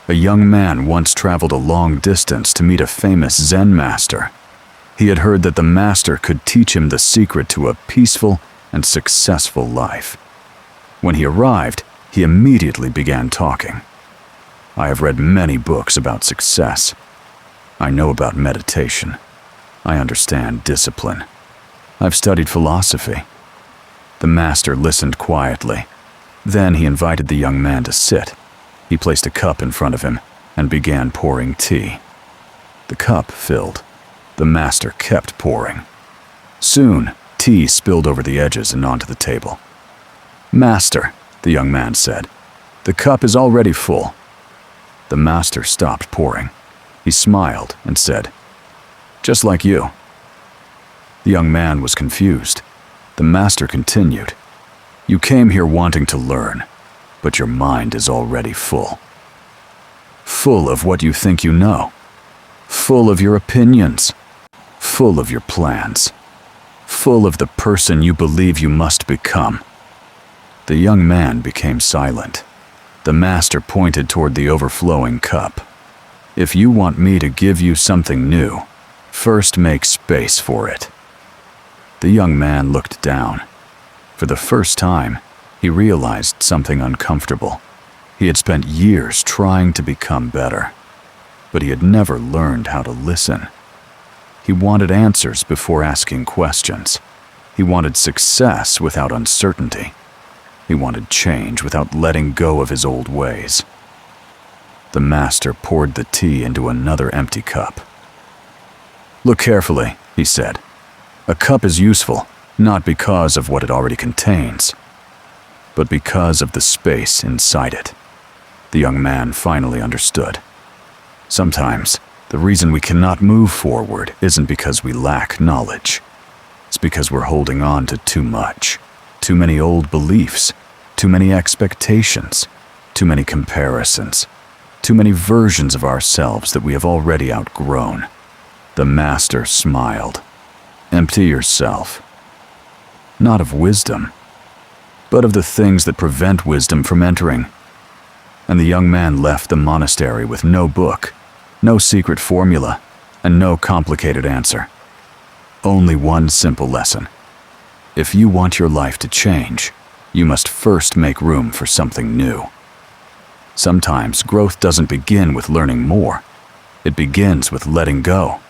A young man once traveled a long distance to meet a famous Zen master. He had heard that the master could teach him the secret to a peaceful and successful life. When he arrived, he immediately began talking. I have read many books about success. I know about meditation. I understand discipline. I've studied philosophy. The master listened quietly. Then he invited the young man to sit. He placed a cup in front of him and began pouring tea. The cup filled. The master kept pouring. Soon, tea spilled over the edges and onto the table. "Master," the young man said, "the cup is already full." The master stopped pouring. He smiled and said, "Just like you." The young man was confused. The master continued, "You came here wanting to learn, but your mind is already full. Full of what you think you know. Full of your opinions. Full of your plans. Full of the person you believe you must become." The young man became silent. The master pointed toward the overflowing cup. "If you want me to give you something new, first make space for it." The young man looked down. For the first time, he realized something uncomfortable. He had spent years trying to become better, but he had never learned how to listen. He wanted answers before asking questions. He wanted success without uncertainty. He wanted change without letting go of his old ways. The master poured the tea into another empty cup. "Look carefully," he said. "A cup is useful, not because of what it already contains, but because of the space inside it." The young man finally understood. Sometimes, the reason we cannot move forward isn't because we lack knowledge. It's because we're holding on to too much, too many old beliefs, too many expectations, too many comparisons, too many versions of ourselves that we have already outgrown. The master smiled. "Empty yourself. Not of wisdom, but of the things that prevent wisdom from entering." And the young man left the monastery with no book, no secret formula, and no complicated answer. Only one simple lesson. If you want your life to change, you must first make room for something new. Sometimes growth doesn't begin with learning more. It begins with letting go.